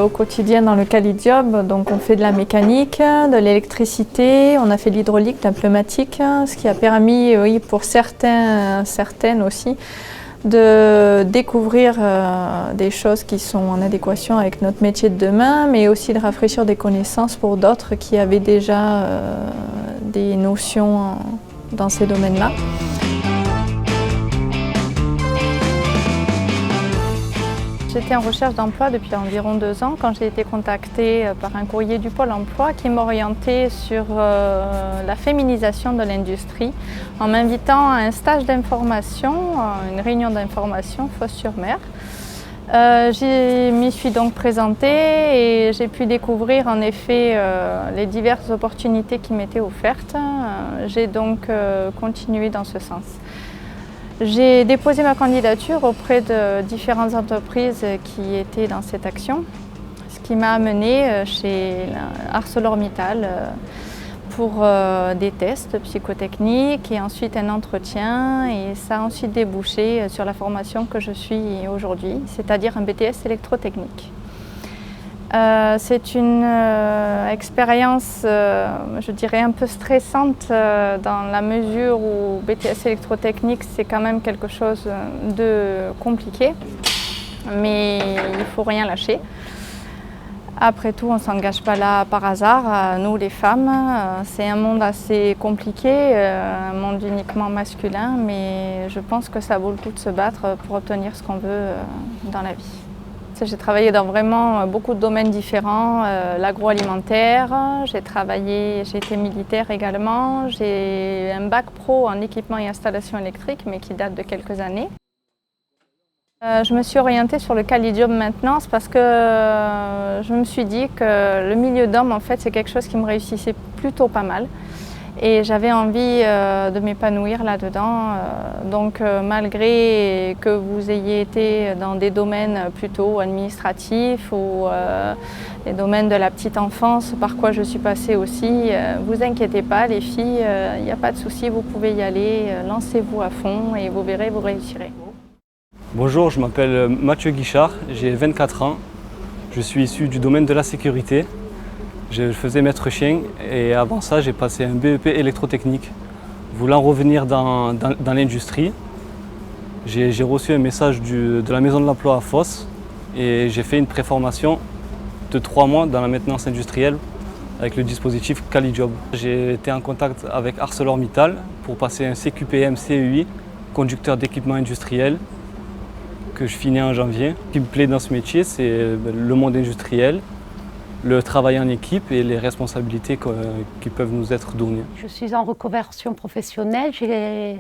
Au quotidien dans le Calijob, donc on fait de la mécanique, de l'électricité, on a fait de l'hydraulique, de la pneumatique, ce qui a permis, oui, pour certaines aussi, de découvrir des choses qui sont en adéquation avec notre métier de demain, mais aussi de rafraîchir des connaissances pour d'autres qui avaient déjà des notions dans ces domaines-là. J'étais en recherche d'emploi depuis environ 2 ans quand j'ai été contactée par un courrier du Pôle emploi qui m'orientait sur la féminisation de l'industrie en m'invitant à un stage d'information, une réunion d'information Fos-sur-Mer. J'y m'y suis donc présentée et j'ai pu découvrir en effet les diverses opportunités qui m'étaient offertes. J'ai donc continué dans ce sens. J'ai déposé ma candidature auprès de différentes entreprises qui étaient dans cette action, ce qui m'a amenée chez ArcelorMittal pour des tests psychotechniques et ensuite un entretien, et ça a ensuite débouché sur la formation que je suis aujourd'hui, c'est-à-dire un BTS électrotechnique. C'est une expérience, je dirais, un peu stressante dans la mesure où BTS électrotechnique, c'est quand même quelque chose de compliqué, mais il ne faut rien lâcher. Après tout, on ne s'engage pas là par hasard, nous les femmes. C'est un monde assez compliqué, un monde uniquement masculin, mais je pense que ça vaut le coup de se battre pour obtenir ce qu'on veut dans la vie. J'ai travaillé dans vraiment beaucoup de domaines différents, l'agroalimentaire, j'ai été militaire également, j'ai un bac pro en équipement et installation électrique, mais qui date de quelques années. Je me suis orientée sur le Calijob maintenance parce que je me suis dit que le milieu d'hommes, en fait, c'est quelque chose qui me réussissait plutôt pas mal. Et j'avais envie de m'épanouir là-dedans. Donc malgré que vous ayez été dans des domaines plutôt administratifs ou les domaines de la petite enfance, par quoi je suis passée aussi, vous inquiétez pas les filles, il n'y a pas de souci, vous pouvez y aller, lancez-vous à fond et vous verrez, vous réussirez. Bonjour, je m'appelle Mathieu Guichard, j'ai 24 ans, je suis issu du domaine de la sécurité. Je faisais maître chien et avant ça, j'ai passé un BEP électrotechnique. Voulant revenir dans l'industrie, j'ai reçu un message de la Maison de l'Emploi à Fos et j'ai fait une préformation de 3 mois dans la maintenance industrielle avec le dispositif Calijob. J'ai été en contact avec ArcelorMittal pour passer un CQPM CEI, conducteur d'équipement industriel, que je finis en janvier. Ce qui me plaît dans ce métier, c'est le monde industriel, le travail en équipe et les responsabilités qui peuvent nous être données. Je suis en reconversion professionnelle. Je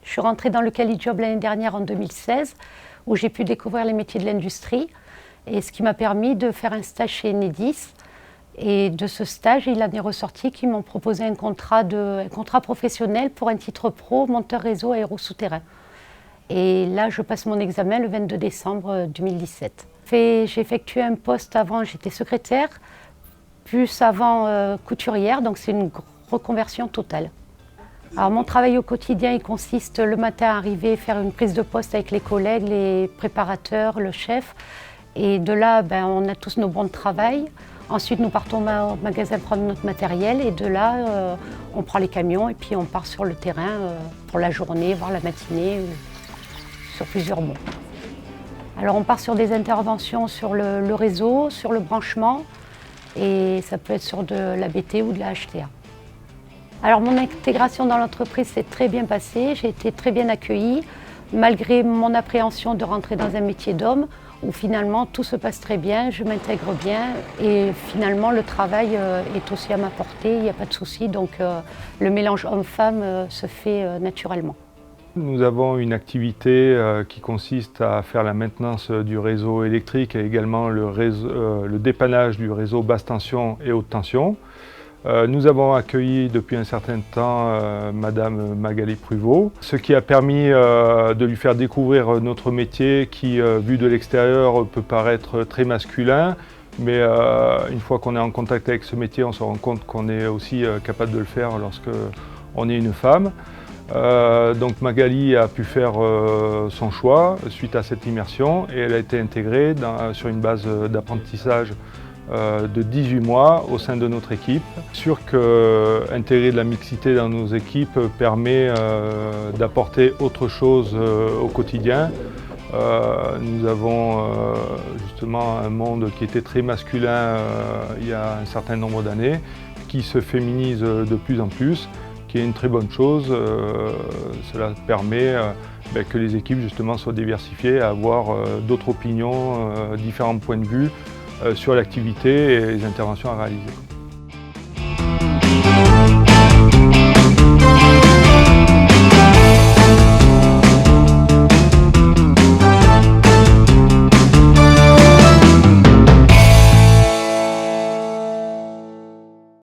suis rentrée dans le Calijob l'année dernière en 2016 où j'ai pu découvrir les métiers de l'industrie et ce qui m'a permis de faire un stage chez Enedis. Et de ce stage, il en est ressorti qu'ils m'ont proposé un contrat professionnel pour un titre pro, monteur réseau aéro-souterrain. Et là, je passe mon examen le 22 décembre 2017. J'ai effectué un poste avant, j'étais secrétaire, plus avant couturière, donc c'est une reconversion totale. Alors mon travail au quotidien, il consiste le matin à arriver, faire une prise de poste avec les collègues, les préparateurs, le chef. Et de là, on a tous nos bons de travail. Ensuite, nous partons au magasin prendre notre matériel et de là, on prend les camions et puis on part sur le terrain pour la journée, voire la matinée, sur plusieurs mois. Alors on part sur des interventions sur le réseau, sur le branchement et ça peut être sur de l'ABT ou de la HTA. Alors mon intégration dans l'entreprise s'est très bien passée, j'ai été très bien accueillie malgré mon appréhension de rentrer dans un métier d'homme où finalement tout se passe très bien, je m'intègre bien et finalement le travail est aussi à ma portée, il n'y a pas de souci, donc le mélange homme-femme se fait naturellement. Nous avons une activité qui consiste à faire la maintenance du réseau électrique et également le dépannage du réseau basse tension et haute tension. Nous avons accueilli depuis un certain temps Madame Magali Pruvot, ce qui a permis de lui faire découvrir notre métier qui, vu de l'extérieur, peut paraître très masculin. Mais une fois qu'on est en contact avec ce métier, on se rend compte qu'on est aussi capable de le faire lorsqu'on est une femme. Donc Magali a pu faire son choix suite à cette immersion et elle a été intégrée sur une base d'apprentissage de 18 mois au sein de notre équipe. C'est sûr qu'intégrer de la mixité dans nos équipes permet d'apporter autre chose au quotidien. Nous avons justement un monde qui était très masculin il y a un certain nombre d'années, qui se féminise de plus en plus, qui est une très bonne chose. Cela permet que les équipes justement soient diversifiées, à avoir d'autres opinions, différents points de vue sur l'activité et les interventions à réaliser.